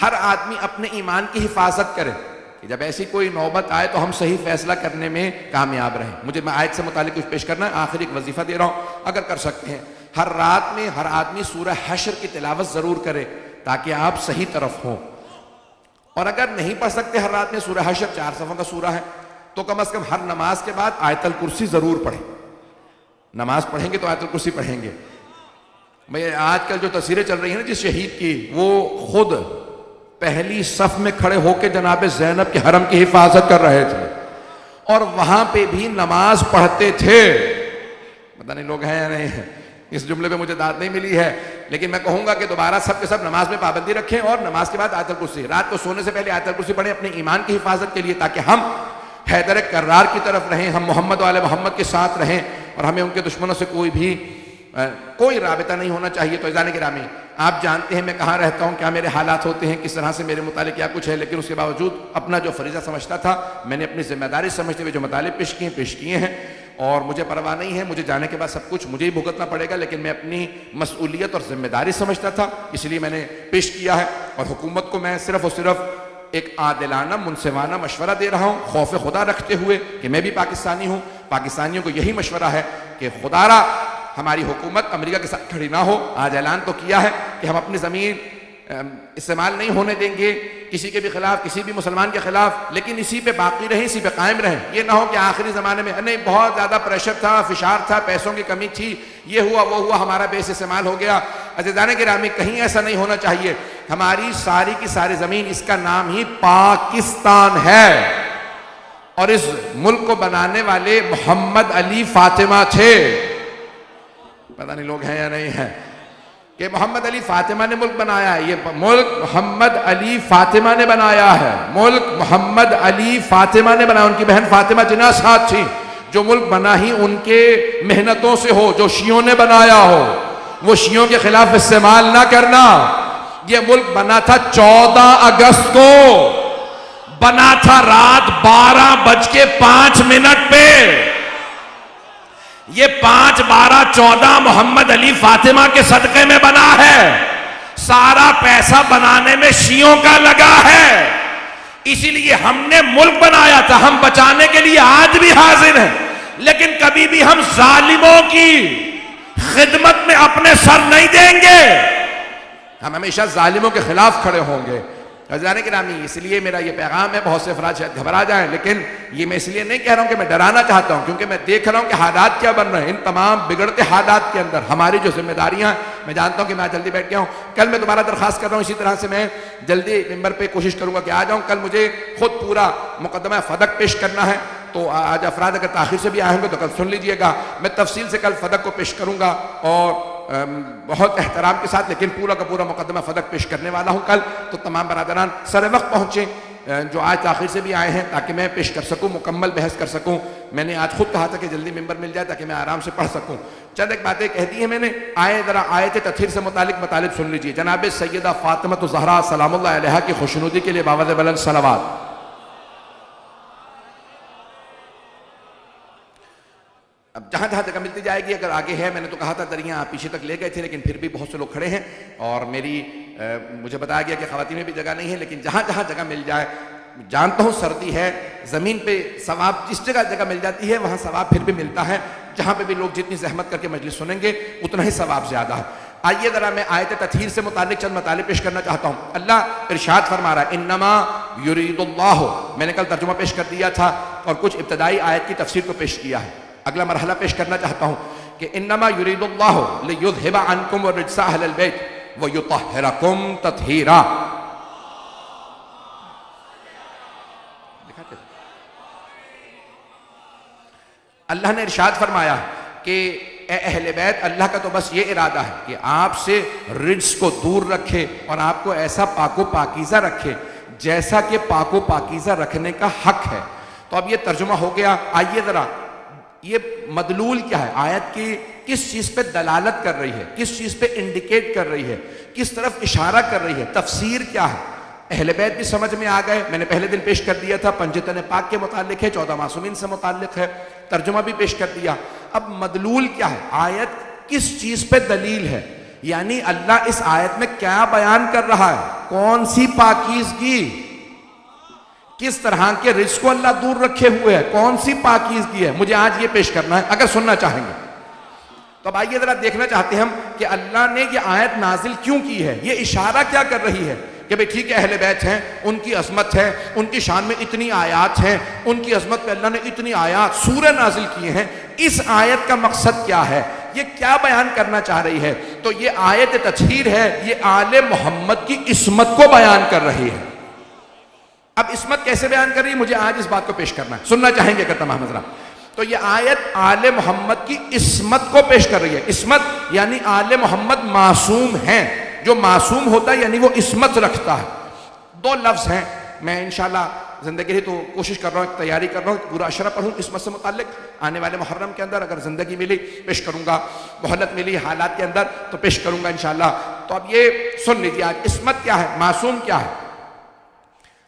ہر آدمی اپنے ایمان کی حفاظت کرے کہ جب ایسی کوئی نوبت آئے تو ہم صحیح فیصلہ کرنے میں کامیاب رہیں. مجھے میں آیت سے متعلق کچھ پیش کرنا ہے، آخر ایک وظیفہ دے رہا ہوں اگر کر سکتے ہیں. ہر رات میں ہر آدمی سورہ حشر کی تلاوت ضرور کرے تاکہ آپ صحیح طرف ہوں. اور اگر نہیں پڑھ سکتے ہر رات میں سورہ حشر 4 صفحوں کا سورہ ہے تو کم از کم ہر نماز کے بعد آیت الکرسی ضرور پڑھیں. نماز پڑھیں گے تو آیت الکرسی پڑھیں گے. میں آج کل جو تصویریں چل رہی ہیں نا جس شہید کی، وہ خود پہلی صف میں کھڑے ہو کے جناب زینب کے حرم کی حفاظت کر رہے تھے اور وہاں پہ بھی نماز پڑھتے تھے. پتہ نہیں لوگ ہیں یا نہیں ہیں، اس جملے پہ مجھے داد نہیں ملی ہے، لیکن میں کہوں گا کہ دوبارہ سب کے سب نماز میں پابندی رکھیں اور نماز کے بعد آیت الکرسی، رات کو سونے سے پہلے آیت الکرسی پڑھیں اپنے ایمان کی حفاظت کے لیے، تاکہ ہم حیدر کرار کی طرف رہیں، ہم محمد والے محمد کے ساتھ رہیں اور ہمیں ان کے دشمنوں سے کوئی رابطہ نہیں ہونا چاہیے. تو عزیزان گرامی، آپ جانتے ہیں میں کہاں رہتا ہوں، کیا میرے حالات ہوتے ہیں، کس طرح سے میرے متعلق کیا کچھ ہے، لیکن اس کے باوجود اپنا جو فریضہ سمجھتا تھا میں نے اپنی ذمہ داری سمجھتے ہوئے جو مطالب پیش کیے ہیں، اور مجھے پرواہ نہیں ہے مجھے جانے کے بعد سب کچھ مجھے ہی بھگتنا پڑے گا، لیکن میں اپنی مسئولیت اور ذمہ داری سمجھتا تھا اس لیے میں نے پیش کیا ہے. اور حکومت کو میں صرف اور صرف ایک عادلانہ منصفانہ مشورہ دے رہا ہوں، خوف خدا رکھتے ہوئے کہ میں بھی پاکستانی ہوں. پاکستانیوں کو یہی مشورہ ہے کہ خدا را ہماری حکومت امریکہ کے ساتھ کھڑی نہ ہو. آج اعلان تو کیا ہے کہ ہم اپنی زمین استعمال نہیں ہونے دیں گے کسی کے بھی خلاف، کسی بھی مسلمان کے خلاف، لیکن اسی پہ باقی رہیں، اسی پہ قائم رہیں. یہ نہ ہو کہ آخری زمانے میں نہیں بہت زیادہ پریشر تھا، فشار تھا، پیسوں کی کمی تھی، یہ ہوا وہ ہوا، ہمارا بیس استعمال ہو گیا. عزیزان گرامی، کہیں ایسا نہیں ہونا چاہیے. ہماری ساری کی ساری زمین، اس کا نام ہی پاکستان ہے، اور اس ملک کو بنانے والے محمد علی فاطمہ تھے. پتہ نہیں لوگ ہیں یا نہیں ہیں کہ محمد علی فاطمہ نے ملک بنایا ہے. یہ ملک محمد علی فاطمہ نے بنایا ہے، ملک محمد علی فاطمہ نے بنایا. ان کی بہن فاطمہ جناح ساتھ تھی. جو ملک بنا ہی ان کے محنتوں سے ہو، جو شیعوں نے بنایا ہو، وہ شیعوں کے خلاف استعمال نہ کرنا. یہ ملک بنا تھا 14 اگست کو، بنا تھا رات 12:05 پہ. یہ 5 12 14 محمد علی فاطمہ کے صدقے میں بنا ہے. سارا پیسہ بنانے میں شیعوں کا لگا ہے. اسی لیے ہم نے ملک بنایا تھا، ہم بچانے کے لیے آج بھی حاضر ہیں، لیکن کبھی بھی ہم ظالموں کی خدمت میں اپنے سر نہیں دیں گے. ہم ہمیشہ ظالموں کے خلاف کھڑے ہوں گے. عزیزان گرامی، اس لیے میرا یہ پیغام ہے. بہت سے افراد شاید گھبرا جائیں، لیکن یہ میں اس لیے نہیں کہہ رہا ہوں کہ میں ڈرانا چاہتا ہوں، کیونکہ میں دیکھ رہا ہوں کہ حالات کیا بن رہے ہیں. ان تمام بگڑتے حالات کے اندر ہماری جو ذمہ داریاں، میں جانتا ہوں کہ میں آج جلدی بیٹھ گیا ہوں. کل میں دوبارہ درخواست کر رہا ہوں، اسی طرح سے میں جلدی ممبر پہ کوشش کروں گا کہ آ جاؤں. کل مجھے خود پورا مقدمہ فدق پیش کرنا ہے، تو آج افراد اگر تاخیر سے بھی آئے ہوں گے تو کل سن لیجئے گا. میں تفصیل سے کل فدق کو پیش کروں گا اور بہت احترام کے ساتھ، لیکن پورا کا پورا مقدمہ فدق پیش کرنے والا ہوں کل. تو تمام برادران سر وقت پہنچیں جو آج تاخیر سے بھی آئے ہیں، تاکہ میں پیش کر سکوں، مکمل بحث کر سکوں. میں نے آج خود کہا تھا کہ جلدی ممبر مل جائے تاکہ میں آرام سے پڑھ سکوں. چند ایک باتیں کہہ دی ہیں میں نے. آئے ذرا آیت تطہیر سے متعلق مطالب سن لیجیے. جناب سیدہ فاطمہ الزہرا سلام اللہ علیہا کی خوشنودی کے لیے باوجہ بلند صلوات. اب جہاں جہاں جگہ ملتی جائے گی، اگر آگے ہے، میں نے تو کہا تھا دریا آپ پیچھے تک لے گئے تھے، لیکن پھر بھی بہت سے لوگ کھڑے ہیں اور مجھے بتایا گیا کہ خواتین میں بھی جگہ نہیں ہے، لیکن جہاں جہاں جگہ مل جائے. جانتا ہوں سردی ہے، زمین پہ ثواب جس جگہ مل جاتی ہے وہاں ثواب پھر بھی ملتا ہے. جہاں پہ بھی لوگ جتنی زحمت کر کے مجلس سنیں گے اتنا ہی ثواب زیادہ ہے. آئیے ذرا میں آیت تطہیر سے متعلق چند مطالب پیش کرنا چاہتا ہوں. اللہ ارشاد فرما رہا ہے انما یرید اللہ. میں نے کل ترجمہ پیش کر دیا تھا اور کچھ ابتدائی آیت کی تفسیر کو پیش کیا ہے. اگلا مرحلہ پیش کرنا چاہتا ہوں کہ انما یرید اللہ لیذھب عنکم الرجس اہل البیت ویطہرکم تطہیرا. اللہ نے ارشاد فرمایا کہ اے اہل بیت، اللہ کا تو بس یہ ارادہ ہے کہ آپ سے رجس کو دور رکھے اور آپ کو ایسا پاک و پاکیزہ رکھے جیسا کہ پاک و پاکیزہ رکھنے کا حق ہے. تو اب یہ ترجمہ ہو گیا. آئیے ذرا یہ مدلول کیا ہے، آیت کی کس چیز پہ دلالت کر رہی ہے، کس چیز پہ انڈیکیٹ کر رہی ہے، کس طرف اشارہ کر رہی ہے، تفسیر کیا ہے. اہل بیت بھی سمجھ میں آ گئے. میں نے پہلے دن پیش کر دیا تھا پنجتن پاک کے متعلق ہے، 14 معصومین سے متعلق ہے، ترجمہ بھی پیش کر دیا. اب مدلول کیا ہے، آیت کس چیز پہ دلیل ہے، یعنی اللہ اس آیت میں کیا بیان کر رہا ہے؟ کون سی پاکیزگی، کس طرح کے رزق کو اللہ دور رکھے ہوئے ہے، کون سی پاکیزگی ہے، مجھے آج یہ پیش کرنا ہے اگر سننا چاہیں گے تو اب آئیے ذرا دیکھنا چاہتے ہیں ہم کہ اللہ نے یہ آیت نازل کیوں کی ہے، یہ اشارہ کیا کر رہی ہے کہ بھئی ٹھیک ہے اہل بیت ہیں، ان کی عظمت ہے، ان کی شان میں اتنی آیات ہیں، ان کی عظمت پہ اللہ نے اتنی آیات سورہ نازل کیے ہیں، اس آیت کا مقصد کیا ہے، یہ کیا بیان کرنا چاہ رہی ہے؟ تو یہ آیت تطہیر ہے، یہ آل محمد کی عصمت کو بیان کر رہی ہے۔ اب عصمت کیسے بیان کر رہی ہے، مجھے آج اس بات کو پیش کرنا ہے، سننا چاہیں گے اگر تمام حضرات؟ تو یہ آیت آل محمد کی عصمت کو پیش کر رہی ہے۔ عصمت یعنی آل محمد معصوم ہیں، جو معصوم ہوتا ہے یعنی وہ عصمت رکھتا ہے۔ دو لفظ ہیں، میں انشاءاللہ زندگی ہی تو کوشش کر رہا ہوں، تیاری کر رہا ہوں، پورا اشرہ پڑھوں عصمت سے متعلق، آنے والے محرم کے اندر اگر زندگی ملی پیش کروں گا، مہلت ملی حالات کے اندر تو پیش کروں گا انشاءاللہ۔ تو اب یہ سن لیجیے آج عصمت کیا ہے، معصوم کیا ہے۔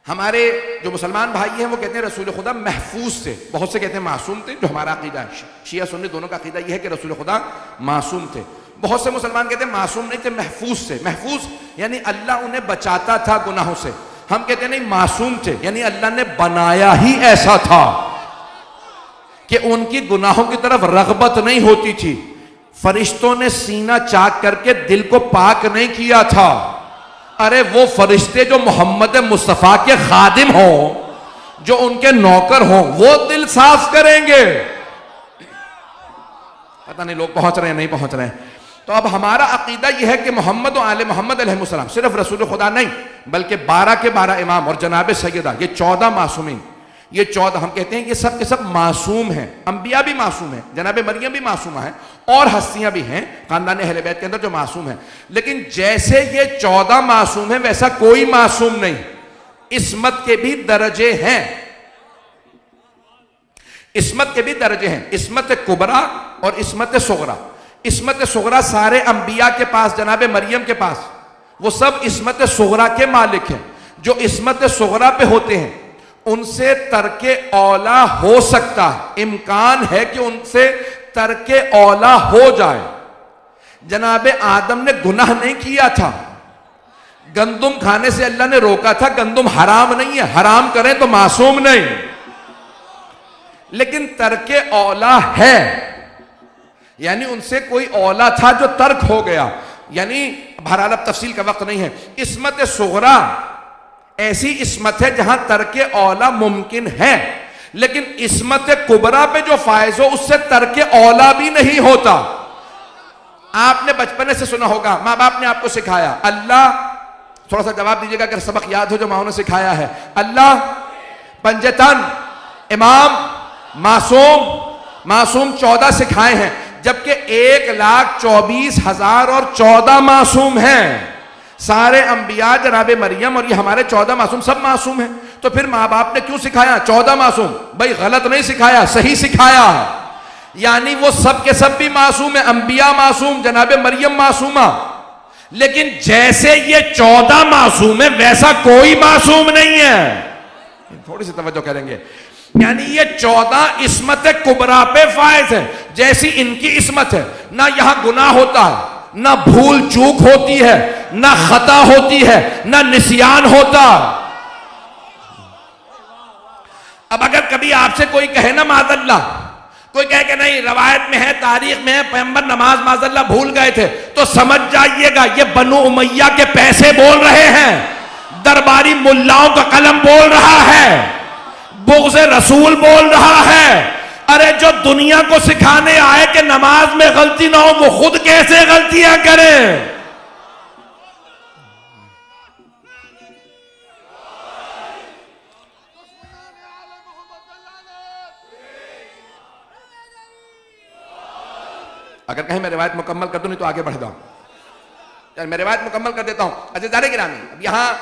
ہمارے جو مسلمان بھائی ہیں وہ کہتے ہیں رسول خدا محفوظ تھے، بہت سے کہتے ہیں معصوم تھے، جو ہمارا عقیدہ ہے، شیعہ سنی دونوں کا عقیدہ یہ ہے کہ رسول خدا معصوم تھے۔ بہت سے مسلمان کہتے ہیں معصوم نہیں تھے، محفوظ تھے۔ محفوظ یعنی اللہ انہیں بچاتا تھا گناہوں سے، ہم کہتے ہیں نہیں معصوم تھے یعنی اللہ نے بنایا ہی ایسا تھا کہ ان کی گناہوں کی طرف رغبت نہیں ہوتی تھی، فرشتوں نے سینہ چاک کر کے دل کو پاک نہیں کیا تھا۔ ارے وہ فرشتے جو محمد مصطفیٰ کے خادم ہوں، جو ان کے نوکر ہوں، وہ دل صاف کریں گے۔ پتہ نہیں لوگ پہنچ رہے ہیں نہیں پہنچ رہے ہیں۔ تو اب ہمارا عقیدہ یہ ہے کہ محمد و آل محمد علیہ السلام صرف رسول خدا نہیں بلکہ 12 کے 12 امام اور جناب سیدہ، یہ 14 معصومین، یہ 14 ہم کہتے ہیں یہ سب کے سب معصوم ہیں۔ انبیاء بھی معصوم ہیں، جناب مریم بھی معصومہ ہیں، اور ہستیاں بھی ہیں خاندان اہل بیت کے اندر جو معصوم ہیں، لیکن جیسے یہ 14 معصوم ہیں ویسا کوئی معصوم نہیں۔ عصمت کے بھی درجے ہیں، عصمت کے بھی درجے ہیں، عصمت کبریٰ اور عصمت صغریٰ۔ عصمت صغریٰ سارے انبیاء کے پاس، جناب مریم کے پاس، وہ سب عصمت صغریٰ کے مالک ہیں۔ جو عصمت صغریٰ پہ ہوتے ہیں ان سے ترک اولا ہو سکتا ہے، امکان ہے کہ ان سے ترک اولا ہو جائے۔ جناب آدم نے گناہ نہیں کیا تھا، گندم کھانے سے اللہ نے روکا تھا، گندم حرام نہیں ہے، حرام کریں تو معصوم نہیں، لیکن ترک اولا ہے، یعنی ان سے کوئی اولا تھا جو ترک ہو گیا، یعنی بہرحال اب تفصیل کا وقت نہیں ہے۔ عصمت صغریٰ ایسی عصمت ہے جہاں ترک اولا ممکن ہے، لیکن عصمت کبریٰ پہ جو فائز ہو اس سے ترک اولا بھی نہیں ہوتا۔ آپ نے بچپنے سے سنا ہوگا، ماں باپ نے آپ کو سکھایا اللہ، تھوڑا سا جواب دیجیے گا اگر سبق یاد ہو جو ماں نے سکھایا ہے، اللہ، پنجتن، امام، معصوم، معصوم 14 سکھائے ہیں، جبکہ 1,24,000 اور 14 معصوم ہیں۔ سارے انبیاء، جناب مریم اور یہ ہمارے 14 معصوم سب معصوم ہیں، تو پھر ماں باپ نے کیوں سکھایا 14 معصوم؟ بھائی غلط نہیں سکھایا، صحیح سکھایا ہے، یعنی وہ سب کے سب بھی معصوم ہیں، انبیاء معصوم، جناب مریم معصومہ، لیکن جیسے یہ 14 معصوم ہے ویسا کوئی معصوم نہیں ہے۔ تھوڑی سی توجہ کریں گے، یعنی یہ 14 عصمت کبریٰ پہ فائز ہے، جیسی ان کی عصمت ہے، نہ یہاں گناہ ہوتا ہے، نہ بھول چوک ہوتی ہے، نہ خطا ہوتی ہے، نہ نسیان ہوتا۔ اب اگر کبھی آپ سے کوئی کہے نا معاذ اللہ، کوئی کہے کہ نہیں روایت میں ہے، تاریخ میں ہے، پیغمبر نماز معاذ اللہ بھول گئے تھے، تو سمجھ جائیے گا یہ بنو امیہ کے پیسے بول رہے ہیں، درباری ملاؤں کا قلم بول رہا ہے، بغض رسول بول رہا ہے۔ ارے جو دنیا کو سکھانے آئے کہ نماز میں غلطی نہ ہو، وہ خود کیسے غلطیاں کریں؟ اگر کہیں میں روایت مکمل کر دوں نہیں تو آگے بڑھ جاؤں، میں روایت مکمل کر دیتا ہوں۔ عزیزان گرامی، اب یہاں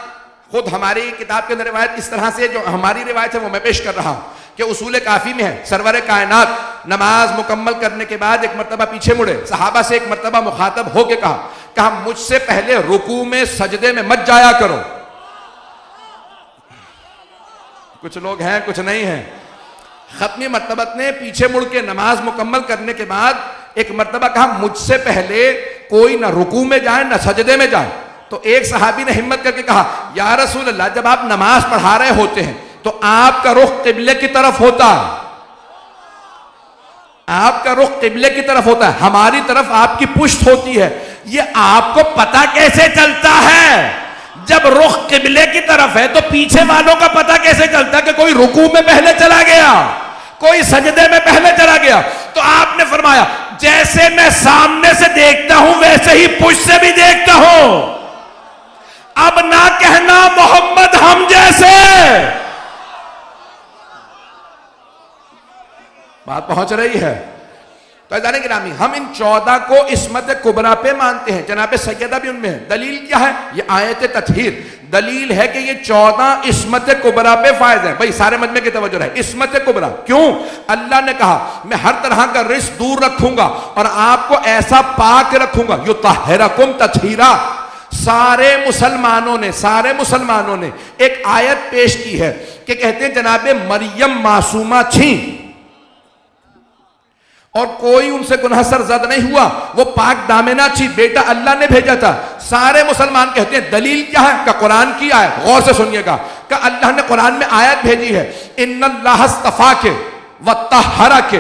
خود ہماری کتاب کے اندر روایت اس طرح سے جو ہماری روایت ہے وہ میں پیش کر رہا ہوں کہ اصول کافی میں ہے، سرور کائنات نماز مکمل کرنے کے بعد ایک مرتبہ پیچھے مڑے، صحابہ سے ایک مرتبہ مخاطب ہو کے کہا مجھ سے پہلے رکوع میں سجدے میں مت جایا کرو۔ کچھ لوگ ہیں کچھ نہیں ہیں۔ ختمی مرتبت نے پیچھے مڑ کے نماز مکمل کرنے کے بعد ایک مرتبہ کہا مجھ سے پہلے کوئی نہ رکوع میں جائے نہ سجدے میں جائے. تو ایک صحابی نے ہمت کر کے کہا یا رسول اللہ جب آپ نماز پڑھا رہے ہوتے ہیں تو آپ کا رخ قبلے کی طرف ہوتا ہے, آپ کا رخ قبلے کی طرف ہوتا ہے, ہماری طرف آپ کی پشت ہوتی ہے, یہ آپ کو پتہ کیسے چلتا ہے؟ جب رخ قبلے کی طرف ہے تو پیچھے والوں کا پتہ کیسے چلتا ہے کہ کوئی رکوع میں پہلے چلا گیا, کوئی سجدے میں پہلے چلا گیا؟ تو آپ نے فرمایا جیسے میں سامنے سے دیکھتا ہوں ویسے ہی پشت سے بھی دیکھتا ہوں. اب نہ کہنا محمد ہم جیسے. بات پہنچ رہی ہے؟ تو عزیزان گرامی ہم ان 14 کو عصمت کبریٰ پہ مانتے ہیں, جناب سیدہ بھی ان میں ہے. دلیل کیا ہے؟ یہ آیت تطہیر دلیل ہے کہ یہ 14 عصمت کبریٰ پہ فائز ہیں. بھائی سارے مجمع کی توجہ رہے, عصمت کبریٰ کیوں؟ اللہ نے کہا میں ہر طرح کا رزق دور رکھوں گا اور آپ کو ایسا پاک رکھوں گا. یطہرکم تطہیرا. سارے مسلمانوں نے ایک آیت پیش کی ہے کہ کہتے ہیں جناب مریم معصومہ تھیں اور کوئی ان سے گناہ سرزد نہیں ہوا, وہ پاک دامنہ تھی, بیٹا اللہ نے بھیجا تھا. سارے مسلمان کہتے ہیں دلیل کیا ہے؟ کہ قرآن کی آیت. غور سے سنیے گا کہ اللہ نے قرآن میں آیت بھیجی ہے ان اللہ اصطفاک وطہرک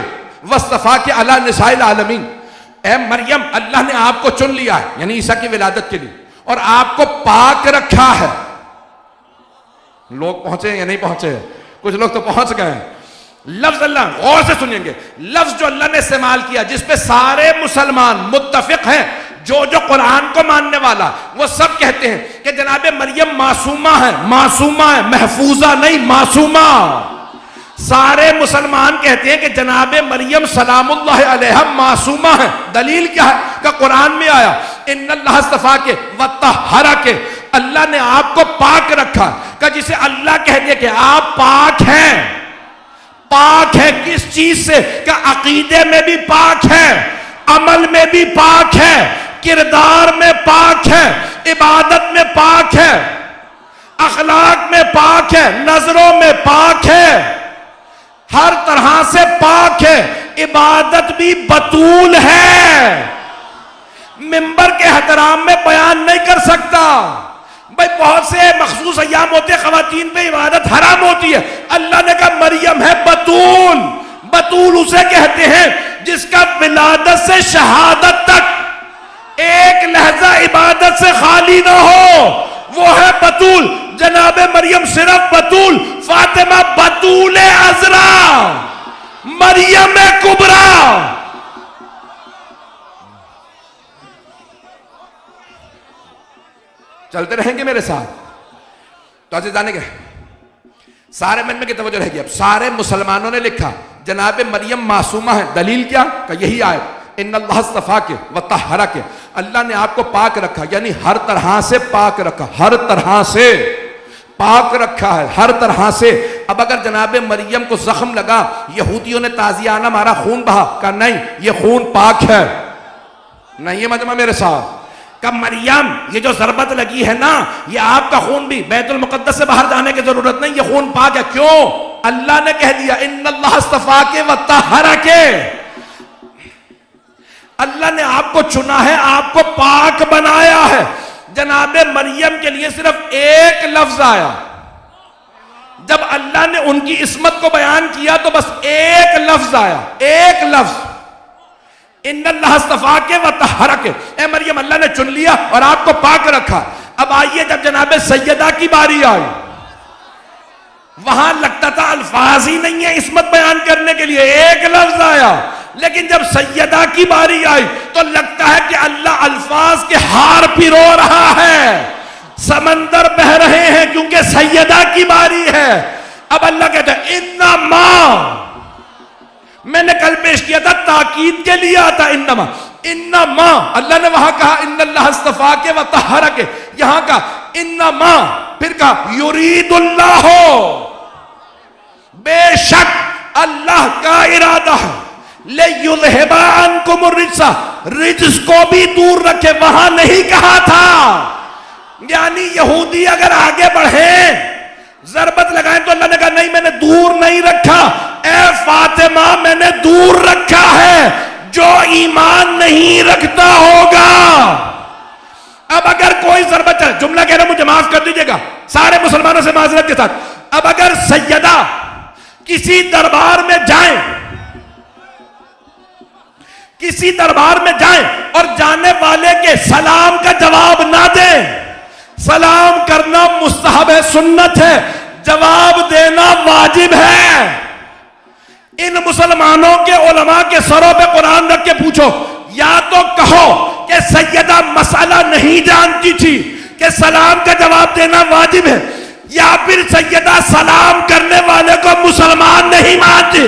واصطفاک علی نساء العالمین. اے مریم اللہ نے آپ کو چن لیا ہے, یعنی عیسیٰ کی ولادت کے لیے, اور آپ کو پاک رکھا ہے. لوگ پہنچے یا نہیں پہنچے؟ کچھ لوگ تو پہنچ گئے ہیں. لفظ اللہ غور سے سنیں گے, لفظ جو اللہ نے استعمال کیا جس پہ سارے مسلمان متفق ہیں, جو قرآن کو ماننے والا وہ سب کہتے ہیں کہ جناب مریم معصومہ ہے, محفوظہ نہیں, معصومہ. سارے مسلمان کہتے ہیں کہ جناب مریم سلام اللہ علیہ معصومہ ہے. دلیل کیا ہے؟ کہ قرآن میں آیا ان اللہ اصطفاک وطہرک, اللہ نے آپ کو پاک رکھا. کہ جسے اللہ کہہ دے کہ آپ پاک ہیں, پاک ہے کس چیز سے؟ کہ عقیدے میں بھی پاک ہے, عمل میں بھی پاک ہے, کردار میں پاک ہے, عبادت میں پاک ہے, اخلاق میں پاک ہے, نظروں میں پاک ہے, ہر طرح سے پاک ہے. عبادت بھی بطول ہے, منبر کے احترام میں بیان نہیں کر سکتا. بھائی بہت سے مخصوص ایام ہوتے ہیں خواتین پہ عبادت حرام ہوتی ہے. اللہ نے کہا مریم ہے بطول. بطول اسے کہتے ہیں جس کا ولادت سے شہادت تک ایک لحظہ عبادت سے خالی نہ ہو, وہ ہے بطول. جناب مریم صرف بطول, فاطمہ بطول عذرا, مریم کبریٰ. چلتے رہیں گے میرے ساتھ. تو عزیزان کے سارے من میں کی توجہ رہے گی. اب سارے مسلمانوں نے لکھا جناب مریم معصومہ ہے. دلیل کیا؟ کہ یہی آیت ان اللہ اصطفاک وطہرک, اللہ نے آپ کو پاک رکھا, یعنی ہر طرح سے پاک رکھا, ہر طرح سے پاک رکھا ہے, ہر طرح سے. اب اگر جناب مریم کو زخم لگا, یہودیوں نے تازیانہ مارا, خون بہا, کہا نہیں یہ خون پاک ہے. نہیں یہ مجمع میرے ساتھ. کہ مریم یہ جو ضربت لگی ہے نا, یہ آپ کا خون بھی بیت المقدس سے باہر جانے کی ضرورت نہیں, یہ خون پاک ہے. کیوں؟ اللہ نے کہہ دیا ان اللہ اصطفاک وطہرک, اللہ نے آپ کو چنا ہے, آپ کو پاک بنایا ہے. جناب مریم کے لیے صرف ایک لفظ آیا, جب اللہ نے ان کی عصمت کو بیان کیا تو بس ایک لفظ آیا, ایک لفظ ان اللہ اصطفاک وطہرک. اے مریم اللہ نے چن لیا اور آپ کو پاک رکھا. اب آئیے جب جناب سیدہ کی باری آئی, وہاں لگتا تھا الفاظ ہی نہیں ہے عصمت بیان کرنے کے لیے, ایک لفظ آیا. لیکن جب سیدہ کی باری آئی تو لگتا ہے کہ اللہ الفاظ کے ہار پرو رہا ہے, سمندر بہ رہے ہیں کیونکہ سیدہ کی باری ہے. اب اللہ کہتا ہے انما, میں نے کل پیش کیا تھا تاکید کے لیے آتا انما, اللہ نے وہاں کہا ان اللہ اصطفاک وطہرک, یہاں کہا انما, پھر کہا یرید اللہ, بے شک اللہ کا ارادہ ہے لِیُذْهِبَ عَنْکُمُ الرِّجْسَ, رجس کو بھی دور رکھے. وہاں نہیں کہا تھا, یعنی یہودی اگر آگے بڑھیں ضربت لگائیں تو اللہ نے کہا نہیں میں نے دور نہیں رکھا, اے فاطمہ میں نے دور رکھا ہے. جو ایمان نہیں رکھتا ہوگا. اب اگر کوئی ضربت ہے، جملہ کہہ رہا ہوں، مجھے معاف کر دیجئے گا سارے مسلمانوں سے معذرت کے ساتھ. اب اگر سیدہ کسی دربار میں جائیں، کسی دربار میں جائیں اور جانے والے کے سلام کا جواب نہ دیں، سلام کرنا مستحب ہے، سنت ہے، جواب دینا واجب ہے. ان مسلمانوں کے علماء کے سروں پہ قرآن رکھ کے پوچھو، یا تو کہو کہ سیدہ مسئلہ نہیں جانتی تھی کہ سلام کا جواب دینا واجب ہے، یا پھر سیدہ سلام کرنے والے کو مسلمان نہیں مانتی.